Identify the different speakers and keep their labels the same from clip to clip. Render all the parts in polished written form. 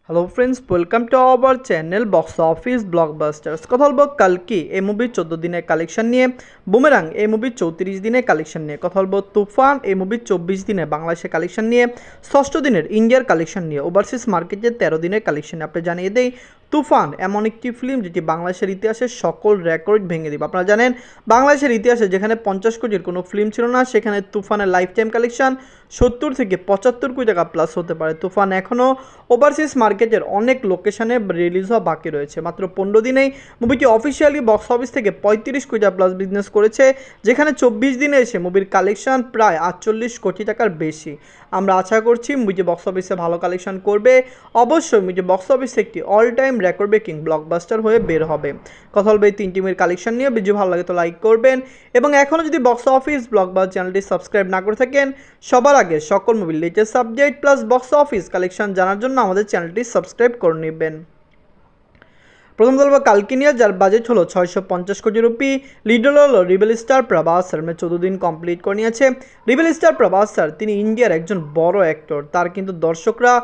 Speaker 1: Hello friends, welcome to our channel box office blockbusters. কথা বলবো কালকি এই মুভির 14 দিনের কালেকশন নিয়ে, বুমেরাং এই মুভির 34 দিনের কালেকশন নিয়ে, কথা বলবো তুফান এই মুভির 24 দিনের বাংলাদেশের কালেকশন নিয়ে, ষষ্ঠ দিনের ইন্ডিয়ার কালেকশন নিয়ে, ওভারসিজ মার্কেটের 13 দিনের কালেকশন। আপনি জানিয়ে দেই, তুফান এমন একটি ফিল্ম যেটি বাংলাদেশের ইতিহাসে সকল রেকর্ড ভেঙে দিবে। আপনারা জানেন বাংলাদেশের ইতিহাসে যেখানে 50 কোটির কোনো ফিল্ম ছিল না, সেখানে তুফানের লাইফ টাইম কালেকশন 70 থেকে 75 কোটি টাকা প্লাস হতে পারে। তুফান এখনও ওভারসিজ মার্কেটের অনেক লোকেশনে রিলিজ হওয়া বাকি রয়েছে। মাত্র 15 দিনেই মুভিটি অফিসিয়ালি বক্স অফিস থেকে 35 কোটি টাকা প্লাস বিজনেস করেছে, যেখানে 24 দিনে এসে মুভির কালেকশন প্রায় 48 কোটি টাকার বেশি। আমরা আশা করছি মুভিটি বক্স অফিসে ভালো কালেকশন করবে। অবশ্যই মুভিটি বক্স অফিসে একটি all time record breaking blockbuster হয়ে বের হবে। কথা বলবে এই তিন টিমের কালেকশন নিয়ে। ভিডিও ভালো লাগে তো লাইক করবেন, এবং এখনও যদি বক্স অফিস ব্লকবাস্টার চ্যানেলটি সাবস্ক্রাইব না করে থাকেন, সবার আগে সকল মুভির latest update plus box office collection জানার জন্য আমাদের চ্যানেলটি সাবস্ক্রাইব করে নেবেন। প্রথম দল বা কালকিনিয়া, যার বাজেট হলো 650 কোটি রুপি। লিডার হলো রিবেল স্টার প্রভাস স্যার, 14 দিন কমপ্লিট করে নিয়েছে। রিবেল স্টার প্রভাস স্যার তিনি ইন্ডিয়ার একজন বড় অ্যাক্টর, তার কিন্তু দর্শকরা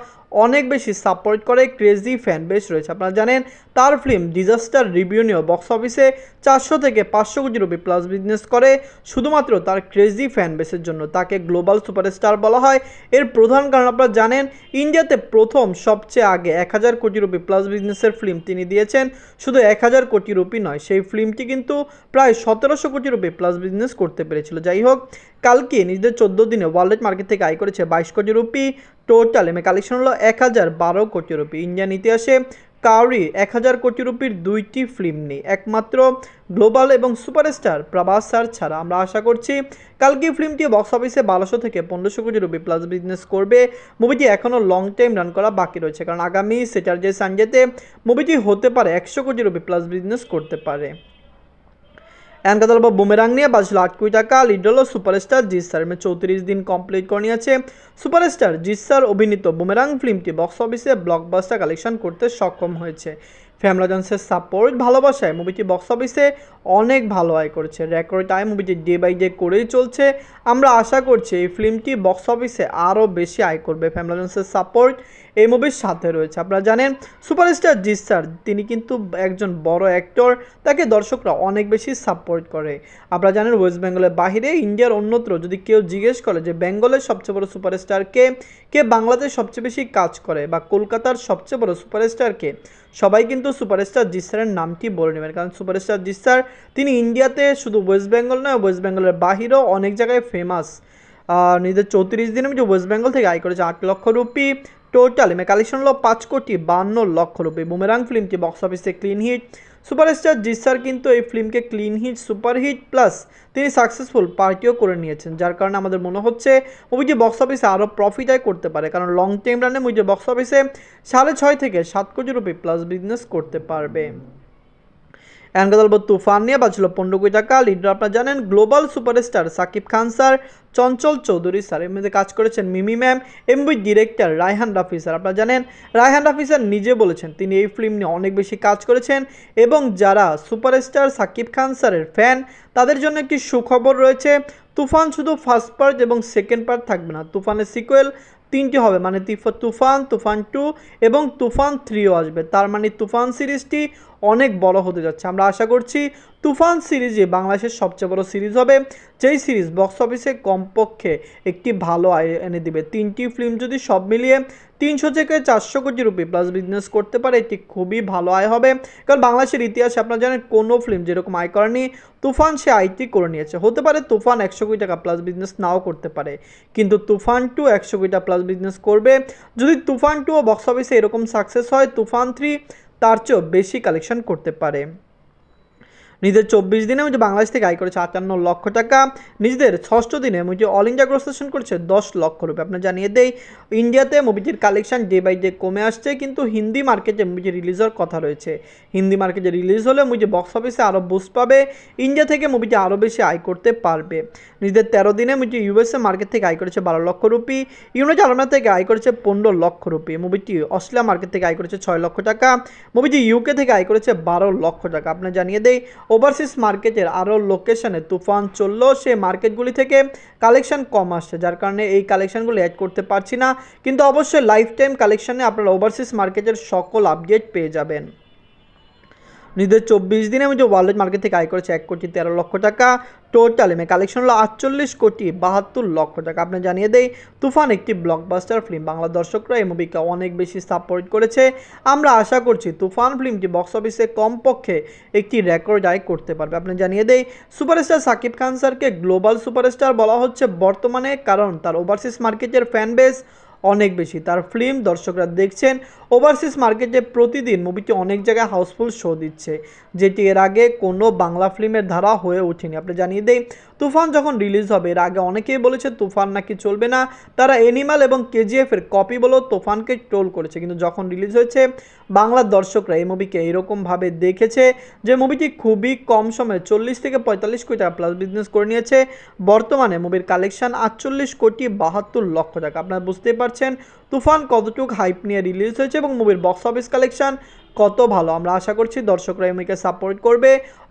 Speaker 1: অনেক বেশি সাপোর্ট করে, ক্রেজি ফ্যান বেস রয়েছে। আপনারা জানেন তার ফিল্ম ডিজাস্টার রিভিউ নিয়েও বক্স অফিসে 400 থেকে 500 কোটি রুপি প্লাস বিজনেস করে, শুধুমাত্র তার ক্রেজি ফ্যান বেসের জন্য। তাকে গ্লোবাল সুপারস্টার বলা হয়। এর প্রধান কারণ আপনারা জানেন, ইন্ডিয়াতে প্রথম সবচেয়ে আগে 1000 কোটি রুপি প্লাস বিজনেসের ফিল্ম তিনি দিয়েছেন। শুধু 1000 কোটি রুপি নয়, সেই ফিল্মটি কিন্তু প্রায় 1700 কোটি রুপি প্লাস বিজনেস করতে পেরেছিল। যাই হোক, কালকে নিজেদের 14 দিনে ওয়ার্ল্ড মার্কেট থেকে আয় করেছে 22 কোটি রুপি। টোটাল এমএ কালেকশন হলো 1012 কোটি রুপি। ইন্ডিয়ান ইতিহাসে কাউরি 1000 কোটি রুপির দুইটি ফিল্ম নেই, একমাত্র গ্লোবাল এবং সুপারস্টার প্রভাস স্যার ছাড়া। আমরা আশা করছি কালকে ফিল্মটি বক্স অফিসে 1200 থেকে 1500 কোটি রুপি প্লাস বিজনেস করবে। মুভিটি এখনও লং টাইম রান করা বাকি রয়েছে, কারণ আগামী স্যাটারডে সানডেতে মুভিটি হতে পারে 100 কোটি রুপি প্লাস বিজনেস করতে পারে। এন্ড কথা বলবো বুমেরাং নিয়ে, বাজলো 8 কোটি টাকা। লিড হলো সুপারস্টার জিৎ স্যার, 34 দিন কমপ্লিট করে নিয়েছে। সুপারস্টার জিৎ স্যার অভিনীত বুমেরাং ফিল্মটি বক্স অফিসে ব্লকবাস্টার কালেকশন করতে সক্ষম হয়েছে। ফ্যামিলি অডিয়েন্সের সাপোর্ট ভালোবাসায় মুভিটি বক্স অফিসে অনেক ভালো আয় করেছে। রেকর্ড টাইম মুভিটি ডে বাই ডে করেই চলছে। আমরা আশা করছি এই ফিল্মটি বক্স অফিসে আরও বেশি আয় করবে। ফ্যামিলি অডিয়েন্সের সাপোর্ট এই মুভির সাথে রয়েছে। আপনারা জানেন সুপারস্টার জিৎ স্যার তিনি কিন্তু একজন বড় অ্যাক্টর, তাকে দর্শকরা অনেক বেশি সাপোর্ট করে। আপনারা জানেন ওয়েস্ট বেঙ্গলের বাইরে ইন্ডিয়ার অন্যত্র যদি কেউ জিজ্ঞেস করে যে বেঙ্গলের সবচেয়ে বড় সুপারস্টার কে, কে বাংলাদেশ সবচেয়ে বেশি কাজ করে, বা কলকাতার সবচেয়ে বড় সুপারস্টার কে, সবাই কিন্তু সুপারস্টার জিৎ স্যারের নামটি বলে নেবেন। কারণ সুপারস্টার জিৎ স্যার তিনি ইন্ডিয়াতে শুধু ওয়েস্ট বেঙ্গল নয়, ওয়েস্ট বেঙ্গলের বাহিরেও অনেক জায়গায় ফেমাস। নিজের 34 দিনে যে ওয়েস্ট বেঙ্গল থেকে আয় করেছে 8 লক্ষ রুপি। টোটাল এমএ কালেকশন হলো 5,52,00,000 রুপি। বুমেরাং ফিল্মটি বক্স অফিসে clean hit. Superstar Jeet sir কিন্তু এই ফিল্মকে clean hit, super hit plus তিনি সাকসেসফুল পার্টিও করে নিয়েছেন, যার কারণে আমাদের মনে হচ্ছে মুভিটি বক্স অফিসে আরও প্রফিট আয় করতে পারে। কারণ লং টাইম রানে মুভিটি বক্স অফিসে 6.5 থেকে 7 কোটি রুপি প্লাস বিজনেস করতে পারবে। এন্ড কথা বলবো তুফান নিয়ে, বাজলো 15 কোটি টাকা। লিডার আপনারা জানেন global superstar Shakib Khan sir, Chanchal Chowdhury sir, এর মধ্যে কাজ করেছেন Mimi ma'am, MV director Raihan Rafi sir. আপনারা জানেন রায়হান রাফি স্যার নিজে বলেছেন তিনি এই ফিল্ম নিয়ে অনেক বেশি কাজ করেছেন, এবং যারা সুপারস্টার সাকিব খান স্যারের ফ্যান তাদের জন্য একটি সুখবর রয়েছে। তুফান শুধু ফার্স্ট পার্ট এবং সেকেন্ড পার্ট থাকবে না, তুফানের সিকুয়েল 3টি হবে, মানে তুফান, তুফান 2 এবং তুফান 3ও আসবে। তার মানে তুফান সিরিজটি অনেক বড় হতে যাচ্ছে। আমরা আশা করছি তুফান সিরিজে বাংলাদেশের সবচেয়ে বড় সিরিজ হবে, যেই সিরিজ বক্স অফিসে কমপক্ষে একটি ভালো আয় এনে দিবে। 3টি ফিল্ম যদি সব মিলিয়ে 300 থেকে 400 কোটি রুপি প্লাস বিজনেস করতে পারে, এটি খুবই ভালো আয় হবে। কারণ বাংলাদেশের ইতিহাসে আপনারা জানেন কোনো ফিল্ম যেরকম আয় করেনি, তুফান সে আয়টি করে নিয়েছে। হতে পারে তুফান 100 কোটি টাকা প্লাস বিজনেস নাও করতে পারে, কিন্তু তুফান 2 100 কোটি টাকা প্লাস বিজনেস করবে। যদি তুফান 2 বক্স অফিসে এরকম সাকসেস হয়, তুফান 3 তার চেয়েও বেশি কালেকশন করতে পারে। নিজেদের 24 দিনে মুঝে বাংলাদেশ থেকে আয় করেছে 58 লক্ষ টাকা। নিজেদের ষষ্ঠ দিনে মুঝে অল ইন্ডিয়া গ্রস সেশন করেছে 10 লক্ষ রুপি। আপনার জানিয়ে দেই ইন্ডিয়াতে মুভিটির কালেকশন ডে বাই ডে কমে আসছে, কিন্তু হিন্দি মার্কেটে মুভি রিলিজ হওয়ার কথা রয়েছে। হিন্দি মার্কেটে রিলিজ হলে মুভি বক্স অফিসে আরও বুস্ট পাবে, ইন্ডিয়া থেকে মুভিটি আরও বেশি আয় করতে পারবে। নিজেদের 13 দিনে মুভি ইউএসএ মার্কেট থেকে আয় করেছে 12 লক্ষ রুপি। ইউনাইটেড আরব থেকে আয় করেছে 15 লক্ষ রুপি। মুভিটি অস্ট্রেলিয়া মার্কেট থেকে আয় করেছে 6 লক্ষ টাকা। মুভিটি ইউকে থেকে আয় করেছে 12 লক্ষ টাকা। আপনার জানিয়ে দেই ওভারসিজ মার্কেটের আরও লোকেশনে তুফান চললেও সে মার্কেটগুলি থেকে কালেকশন কম আসছে, যার কারণে এই কালেকশনগুলো অ্যাড করতে পারছি না। কিন্তু অবশ্যই লাইফ টাইম কালেকশনে আপনারা ওভারসিজ মার্কেটের সকল আপডেট পেয়ে যাবেন। নিজেদের 24 দিনে আমি যে ওয়ার্ল্ড মার্কেট থেকে আয় করেছে 1,13,00,000 টাকা। টোটাল এমএ কালেকশন হলো 48,72,00,000 টাকা। আপনি জানিয়ে দেই, তুফান একটি ব্লকবাস্টার ফিল্ম। বাংলা দর্শকরা এই মুভিকে অনেক বেশি সাপোর্ট করেছে। আমরা আশা করছি তুফান ফিল্মটি বক্স অফিসে কমপক্ষে একটি রেকর্ড আয় করতে পারবে। আপনি জানিয়ে দেই, সুপারস্টার সাকিব খান স্যারকে গ্লোবাল সুপারস্টার বলা হচ্ছে বর্তমানে, কারণ তার ওভারসিজ মার্কেটের ফ্যান বেস অনেক বেশি। তার ফিল্ম দর্শকরা দেখছেন। ওভারসিজ মার্কেটে প্রতিদিন মুভিটি অনেক জায়গায় হাউসফুল শো দিচ্ছে, যেটি এর আগে কোনো বাংলা ফিল্মের ধারা হয়ে ওঠেনি। আপনি জানিয়ে দেই, তুফান যখন রিলিজ হবে এর আগে অনেকেই বলেছে তুফান নাকি চলবে না, তারা অ্যানিমাল এবং কেজিএফের কপি বলেও তুফানকে ট্রোল করেছে। কিন্তু যখন রিলিজ হয়েছে বাংলার দর্শকরা এই মুভিকে এরকমভাবে দেখেছে যে মুভিটি খুবই কম সময়ে 40 থেকে 45 কোটি টাকা প্লাস বিজনেস করে নিয়েছে। বর্তমানে মুভির কালেকশন 48,72,00,000 টাকা। আপনারা বুঝতেই পারছেন তুফান কতটুকু হাইপ নিয়ে রিলিজ হয়েছে এবং মুভির বক্স অফিস কালেকশন কত ভালো। আমরা আশা করছি দর্শকরা এই মুভিকে সাপোর্ট করবে।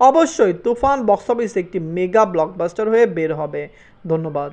Speaker 1: অবশ্যই তুফান বক্স অফিসে একটি মেগা ব্লকবাস্টার হয়ে বের হবে। ধন্যবাদ।